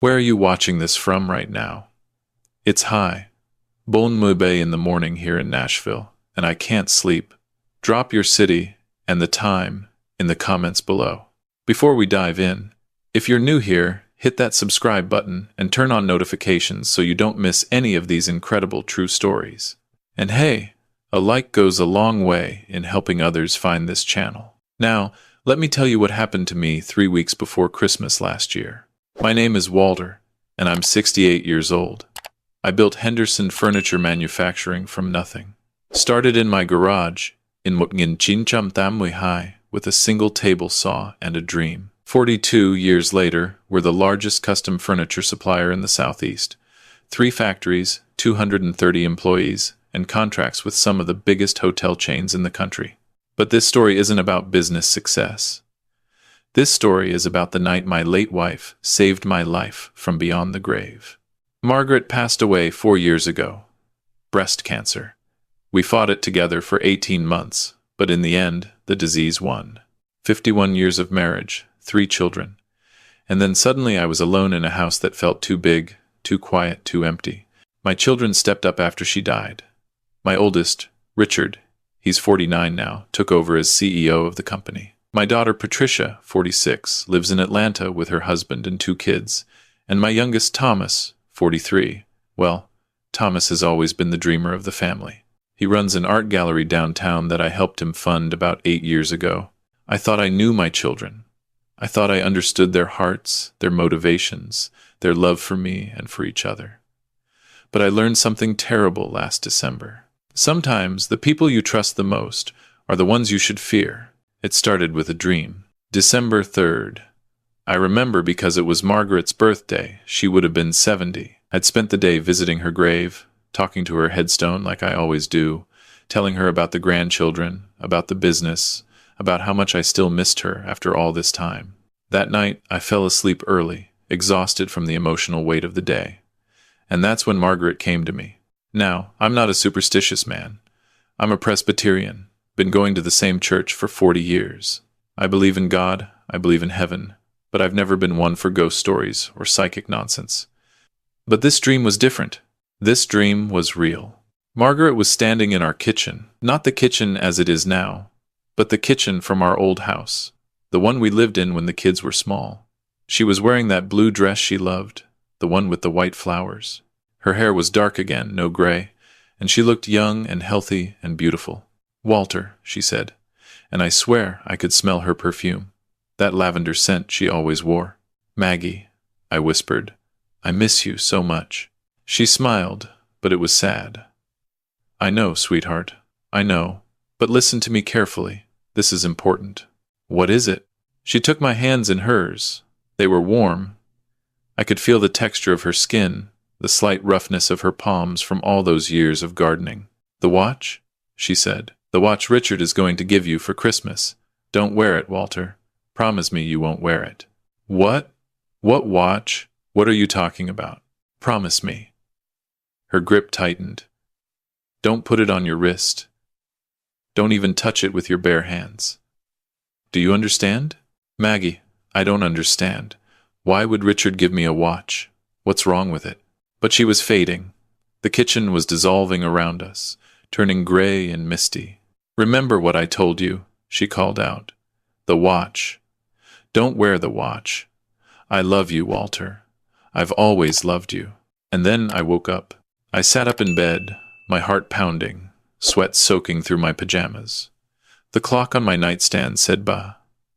Where are you watching this from right now? It's high. Bon Mube in the morning here in Nashville, and I can't sleep. Drop your city and the time in the comments below. Before we dive in, if you're new here, hit that subscribe button and turn on notifications so you don't miss any of these incredible true stories. And hey, a like goes a long way in helping others find this channel. Now, let me tell you what happened to me 3 weeks before Christmas last year. My name is Walter, and I'm 68 years old. I built Henderson Furniture Manufacturing from nothing. Started in my garage in Chincham Tamui High with a single table saw and a dream. 42 years later, we're the largest custom furniture supplier in the Southeast. 3 factories, 230 employees, and contracts with some of the biggest hotel chains in the country. But this story isn't about business success. This story is about the night my late wife saved my life from beyond the grave. Margaret passed away 4 years ago. Breast cancer. We fought it together for 18 months, but in the end, the disease won. 51 years of marriage, 3 children. And then suddenly I was alone in a house that felt too big, too quiet, too empty. My children stepped up after she died. My oldest, Richard, he's 49 now, took over as CEO of the company. My daughter Patricia, 46, lives in Atlanta with her husband and 2 kids. And my youngest Thomas, 43, well, Thomas has always been the dreamer of the family. He runs an art gallery downtown that I helped him fund about 8 years ago. I thought I knew my children. I thought I understood their hearts, their motivations, their love for me and for each other. But I learned something terrible last December. Sometimes the people you trust the most are the ones you should fear. It started with a dream. December 3rd. I remember because it was Margaret's birthday. She would have been 70. I'd spent the day visiting her grave, talking to her headstone like I always do, telling her about the grandchildren, about the business, about how much I still missed her after all this time. That night, I fell asleep early, exhausted from the emotional weight of the day. And that's when Margaret came to me. Now, I'm not a superstitious man. I'm a Presbyterian, been going to the same church for 40 years. I believe in God, I believe in heaven, but I've never been one for ghost stories or psychic nonsense. But this dream was different. This dream was real. Margaret was standing in our kitchen, not the kitchen as it is now, but the kitchen from our old house, the one we lived in when the kids were small. She was wearing that blue dress she loved, the one with the white flowers. Her hair was dark again, no gray, and she looked young and healthy and beautiful. "Walter," she said, and I swear I could smell her perfume, that lavender scent she always wore. "Maggie," I whispered, "I miss you so much." She smiled, but it was sad. "I know, sweetheart, I know, but listen to me carefully. This is important." "What is it?" She took my hands in hers. They were warm. I could feel the texture of her skin, the slight roughness of her palms from all those years of gardening. "The watch?" she said. "The watch Richard is going to give you for Christmas. Don't wear it, Walter. Promise me you won't wear it." "What? What watch? What are you talking about? Promise me." Her grip tightened. "Don't put it on your wrist. Don't even touch it with your bare hands. Do you understand?" "Maggie, I don't understand. Why would Richard give me a watch? What's wrong with it?" But she was fading. The kitchen was dissolving around us, turning gray and misty. "Remember what I told you," she called out. "The watch. Don't wear the watch. I love you, Walter. I've always loved you." And then I woke up. I sat up in bed, my heart pounding, sweat soaking through my pajamas. The clock on my nightstand said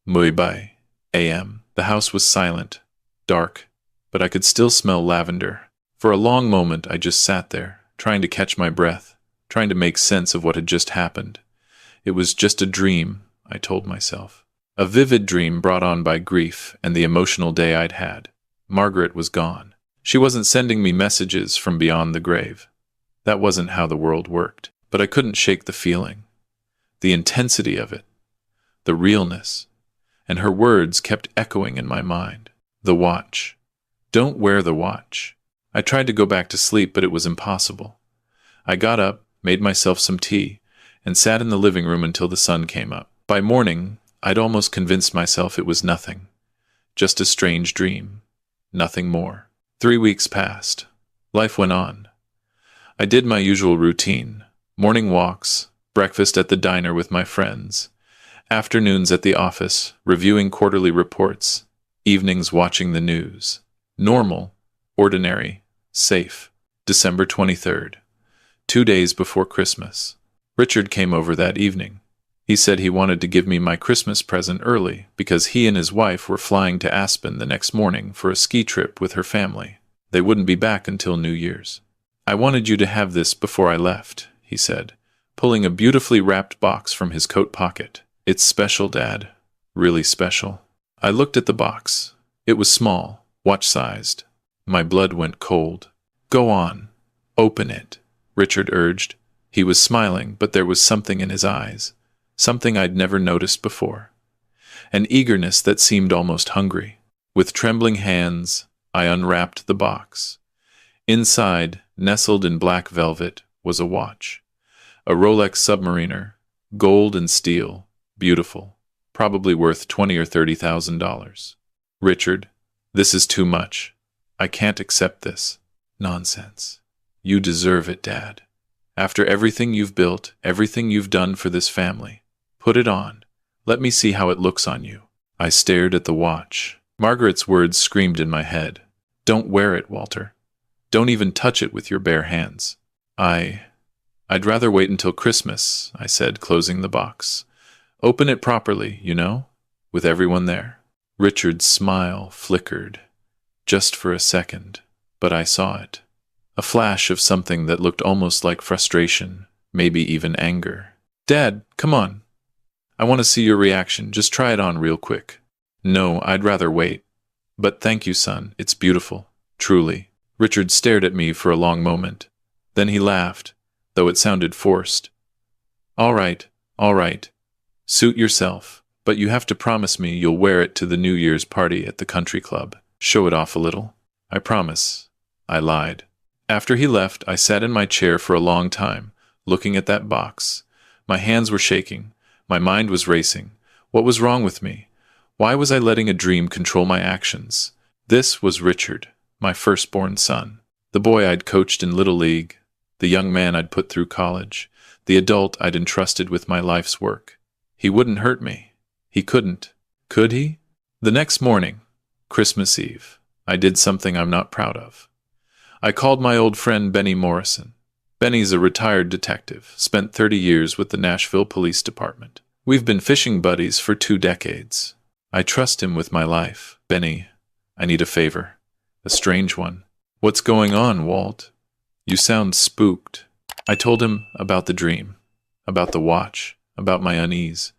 muy bai, a.m. The house was silent, dark, but I could still smell lavender. For a long moment I just sat there, trying to catch my breath, trying to make sense of what had just happened. It was just a dream, I told myself. A vivid dream brought on by grief and the emotional day I'd had. Margaret was gone. She wasn't sending me messages from beyond the grave. That wasn't how the world worked. But I couldn't shake the feeling, the intensity of it, the realness, and her words kept echoing in my mind. The watch. Don't wear the watch. I tried to go back to sleep, but it was impossible. I got up, made myself some tea, and sat in the living room until the sun came up. By morning, I'd almost convinced myself it was nothing. Just a strange dream. Nothing more. 3 weeks passed. Life went on. I did my usual routine. Morning walks, breakfast at the diner with my friends, afternoons at the office, reviewing quarterly reports, evenings watching the news. Normal, ordinary, safe. December 23rd, 2 days before Christmas. Richard came over that evening. He said he wanted to give me my Christmas present early because he and his wife were flying to Aspen the next morning for a ski trip with her family. They wouldn't be back until New Year's. I wanted you to have this before I left, he said, pulling a beautifully wrapped box from his coat pocket. It's special, Dad. Really special. I looked at the box. It was small, watch-sized. My blood went cold. Go on. Open it, Richard urged. He was smiling, but there was something in his eyes. Something I'd never noticed before. An eagerness that seemed almost hungry. With trembling hands, I unwrapped the box. Inside, nestled in black velvet, was a watch. A Rolex Submariner, gold and steel, beautiful, probably worth $20,000 or $30,000. Richard, this is too much. I can't accept this. Nonsense. You deserve it, Dad. After everything you've built, everything you've done for this family. Put it on. Let me see how it looks on you. I stared at the watch. Margaret's words screamed in my head. Don't wear it, Walter. Don't even touch it with your bare hands. I'd rather wait until Christmas, I said, closing the box. Open it properly, you know, with everyone there. Richard's smile flickered, just for a second, but I saw it. A flash of something that looked almost like frustration, maybe even anger. Dad, come on. I want to see your reaction. Just try it on real quick. No, I'd rather wait. But thank you, son. It's beautiful. Truly. Richard stared at me for a long moment. Then he laughed, though it sounded forced. All right. Suit yourself, but you have to promise me you'll wear it to the New Year's party at the country club. Show it off a little. I promise. I lied. After he left, I sat in my chair for a long time, looking at that box. My hands were shaking. My mind was racing. What was wrong with me? Why was I letting a dream control my actions? This was Richard, my firstborn son. The boy I'd coached in Little League, the young man I'd put through college, the adult I'd entrusted with my life's work. He wouldn't hurt me. He couldn't. Could he? The next morning, Christmas Eve, I did something I'm not proud of. I called my old friend Benny Morrison. Benny's a retired detective, spent 30 years with the Nashville Police Department. We've been fishing buddies for 2 decades. I trust him with my life. Benny, I need a favor. A strange one. What's going on, Walt? You sound spooked. I told him about the dream, about the watch, about my unease.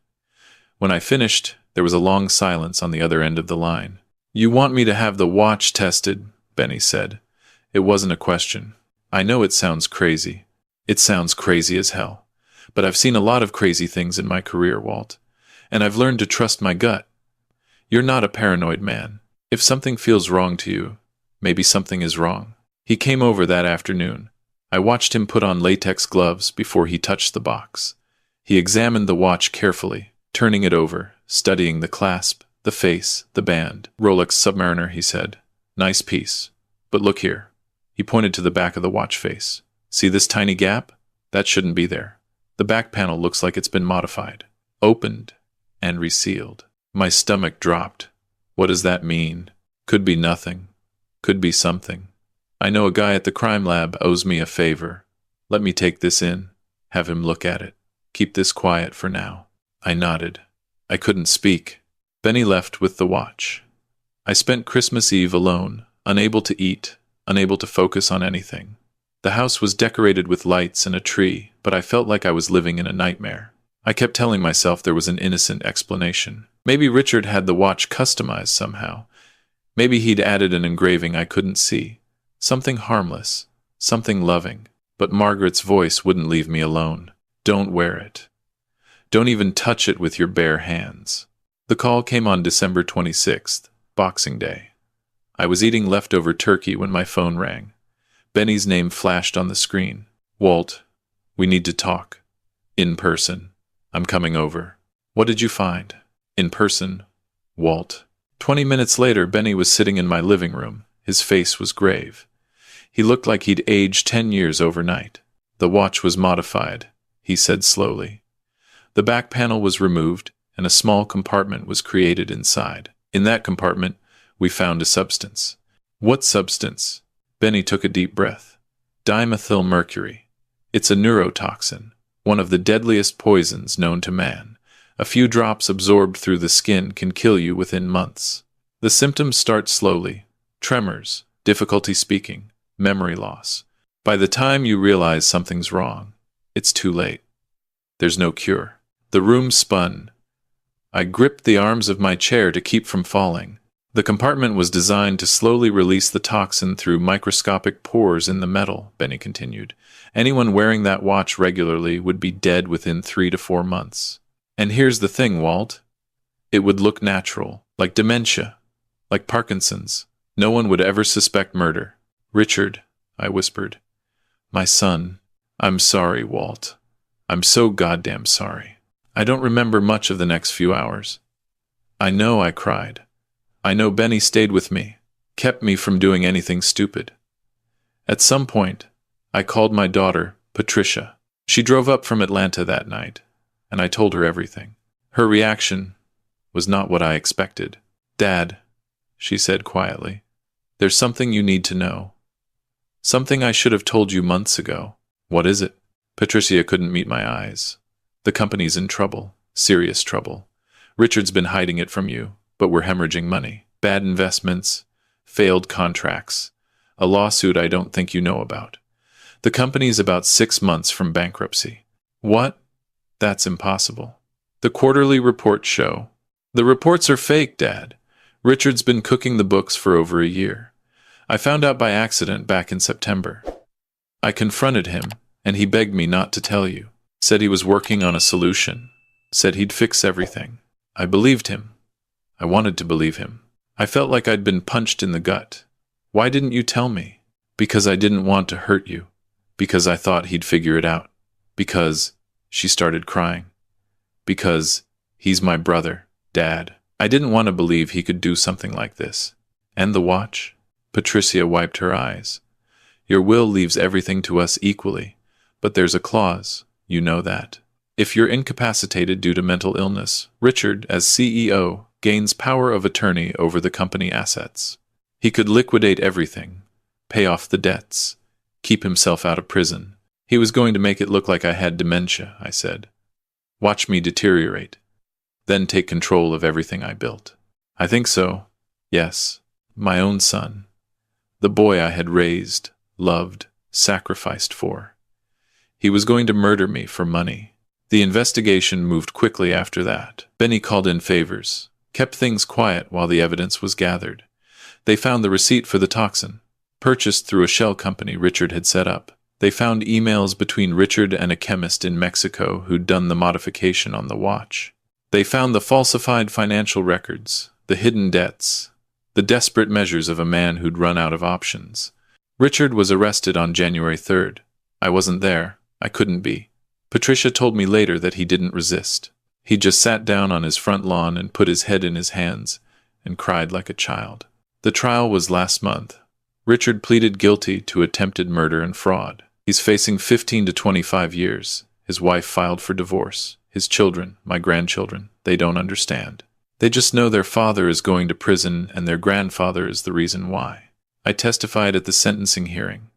When I finished, there was a long silence on the other end of the line. You want me to have the watch tested, Benny said. It wasn't a question. I know it sounds crazy. It sounds crazy as hell. But I've seen a lot of crazy things in my career, Walt. And I've learned to trust my gut. You're not a paranoid man. If something feels wrong to you, maybe something is wrong. He came over that afternoon. I watched him put on latex gloves before he touched the box. He examined the watch carefully, turning it over, studying the clasp, the face, the band. Rolex Submariner, he said. Nice piece. But look here. He pointed to the back of the watch face. See this tiny gap? That shouldn't be there. The back panel looks like it's been modified. Opened and resealed. My stomach dropped. What does that mean? Could be nothing. Could be something. I know a guy at the crime lab owes me a favor. Let me take this in. Have him look at it. Keep this quiet for now. I nodded. I couldn't speak. Benny left with the watch. I spent Christmas Eve alone, unable to eat, unable to focus on anything. The house was decorated with lights and a tree, but I felt like I was living in a nightmare. I kept telling myself there was an innocent explanation. Maybe Richard had the watch customized somehow. Maybe he'd added an engraving I couldn't see. Something harmless, something loving. But Margaret's voice wouldn't leave me alone. Don't wear it. Don't even touch it with your bare hands. The call came on December 26th, Boxing Day. I was eating leftover turkey when my phone rang. Benny's name flashed on the screen. Walt, we need to talk. In person. I'm coming over. What did you find? In person. Walt. 20 minutes later, Benny was sitting in my living room, His face was grave. He looked like he'd aged 10 years overnight. The watch was modified, he said slowly. The back panel was removed, and a small compartment was created inside. In that compartment, we found a substance. What substance? Benny took a deep breath. Dimethylmercury. It's a neurotoxin, one of the deadliest poisons known to man. A few drops absorbed through the skin can kill you within months. The symptoms start slowly: tremors, difficulty speaking, memory loss. By the time you realize something's wrong, it's too late. There's no cure. The room spun. I gripped the arms of my chair to keep from falling. The compartment was designed to slowly release the toxin through microscopic pores in the metal, Benny continued. Anyone wearing that watch regularly would be dead within 3 to 4 months. And here's the thing, Walt. It would look natural, like dementia, like Parkinson's. No one would ever suspect murder. Richard, I whispered. My son. I'm sorry, Walt. I'm so goddamn sorry. I don't remember much of the next few hours. I know, I cried. I know Benny stayed with me, kept me from doing anything stupid. At some point, I called my daughter, Patricia. She drove up from Atlanta that night, and I told her everything. Her reaction was not what I expected. Dad, she said quietly, there's something you need to know. Something I should have told you months ago. What is it? Patricia couldn't meet my eyes. The company's in trouble, serious trouble. Richard's been hiding it from you, but we're hemorrhaging money. Bad investments, failed contracts, a lawsuit I don't think you know about. The company's about 6 months from bankruptcy. What? That's impossible. The quarterly reports show. The reports are fake, Dad. Richard's been cooking the books for over a year. I found out by accident back in September. I confronted him, and he begged me not to tell you. Said he was working on a solution. Said he'd fix everything. I believed him. I wanted to believe him. I felt like I'd been punched in the gut. Why didn't you tell me? Because I didn't want to hurt you. Because I thought he'd figure it out. Because, she started crying. Because he's my brother, Dad. I didn't want to believe he could do something like this. And the watch? Patricia wiped her eyes. Your will leaves everything to us equally, but there's a clause. You know that. If you're incapacitated due to mental illness, Richard, as CEO, gains power of attorney over the company assets. He could liquidate everything, pay off the debts, keep himself out of prison. He was going to make it look like I had dementia, I said. Watch me deteriorate, then take control of everything I built. I think so. Yes, my own son. The boy I had raised, loved, sacrificed for. He was going to murder me for money. The investigation moved quickly after that. Benny called in favors, kept things quiet while the evidence was gathered. They found the receipt for the toxin, purchased through a shell company Richard had set up. They found emails between Richard and a chemist in Mexico who'd done the modification on the watch. They found the falsified financial records, the hidden debts, the desperate measures of a man who'd run out of options. Richard was arrested on January 3rd. I wasn't there. I couldn't be. Patricia told me later that he didn't resist. He just sat down on his front lawn and put his head in his hands and cried like a child. The trial was last month. Richard pleaded guilty to attempted murder and fraud. He's facing 15 to 25 years. His wife filed for divorce. His children, my grandchildren, they don't understand. They just know their father is going to prison and their grandfather is the reason why. I testified at the sentencing hearing,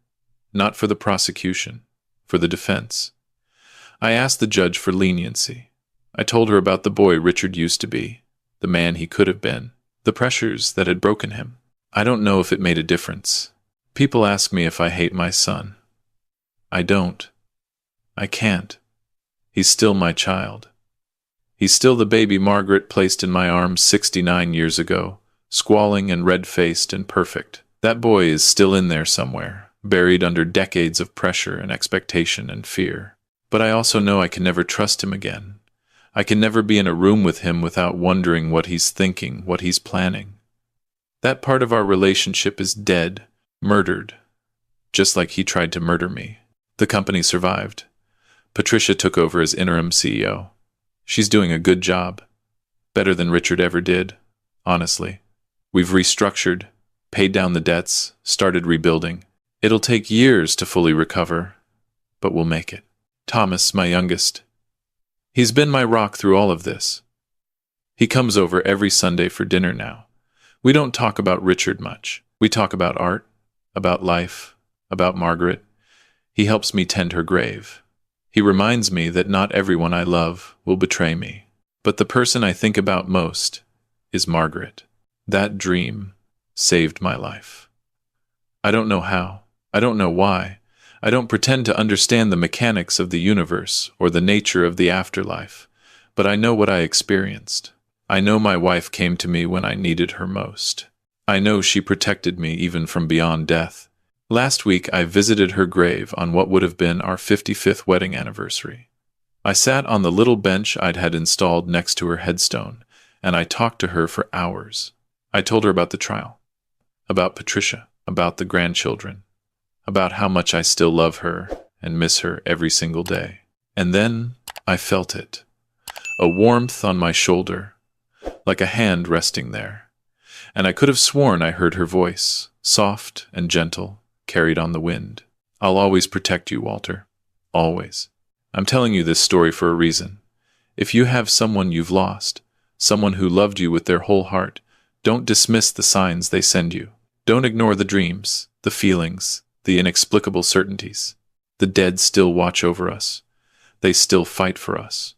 not for the prosecution, for the defense. I asked the judge for leniency. I told her about the boy Richard used to be, the man he could have been, the pressures that had broken him. I don't know if it made a difference. People ask me if I hate my son. I don't. I can't. He's still my child. He's still the baby Margaret placed in my arms 69 years ago, squalling and red-faced and perfect. That boy is still in there somewhere, buried under decades of pressure and expectation and fear. But I also know I can never trust him again. I can never be in a room with him without wondering what he's thinking, what he's planning. That part of our relationship is dead, murdered, just like he tried to murder me. The company survived. Patricia took over as interim CEO. She's doing a good job. Better than Richard ever did, honestly. We've restructured, paid down the debts, started rebuilding. It'll take years to fully recover, but we'll make it. Thomas, my youngest. He's been my rock through all of this. He comes over every Sunday for dinner now. We don't talk about Richard much. We talk about art, about life, about Margaret. He helps me tend her grave. He reminds me that not everyone I love will betray me. But the person I think about most is Margaret. That dream saved my life. I don't know how. I don't know why. I don't pretend to understand the mechanics of the universe or the nature of the afterlife. But I know what I experienced. I know my wife came to me when I needed her most. I know she protected me even from beyond death. Last week I visited her grave on what would have been our 55th wedding anniversary. I sat on the little bench I'd had installed next to her headstone, and I talked to her for hours. I told her about the trial, about Patricia, about the grandchildren, about how much I still love her and miss her every single day. And then I felt it, a warmth on my shoulder, like a hand resting there. And I could have sworn I heard her voice, soft and gentle, carried on the wind. I'll always protect you, Walter. Always. I'm telling you this story for a reason. If you have someone you've lost, someone who loved you with their whole heart, don't dismiss the signs they send you. Don't ignore the dreams, the feelings, the inexplicable certainties. The dead still watch over us. They still fight for us.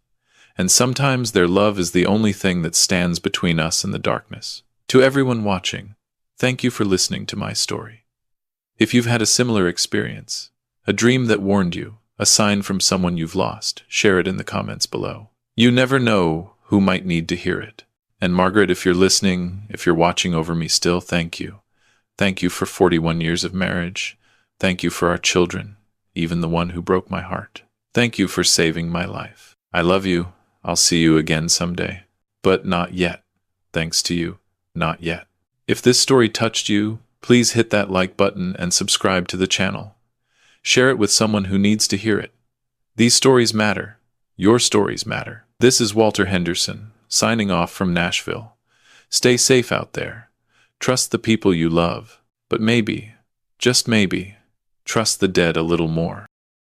And sometimes their love is the only thing that stands between us and the darkness. To everyone watching, thank you for listening to my story. If you've had a similar experience, a dream that warned you, a sign from someone you've lost, share it in the comments below. You never know who might need to hear it. And Margaret, if you're listening, if you're watching over me still, thank you. Thank you for 41 years of marriage. Thank you for our children, even the one who broke my heart. Thank you for saving my life. I love you. I'll see you again someday. But not yet. Thanks to you. Not yet. If this story touched you, please hit that like button and subscribe to the channel. Share it with someone who needs to hear it. These stories matter. Your stories matter. This is Walter Henderson, signing off from Nashville. Stay safe out there. Trust the people you love. But maybe, just maybe, trust the dead a little more.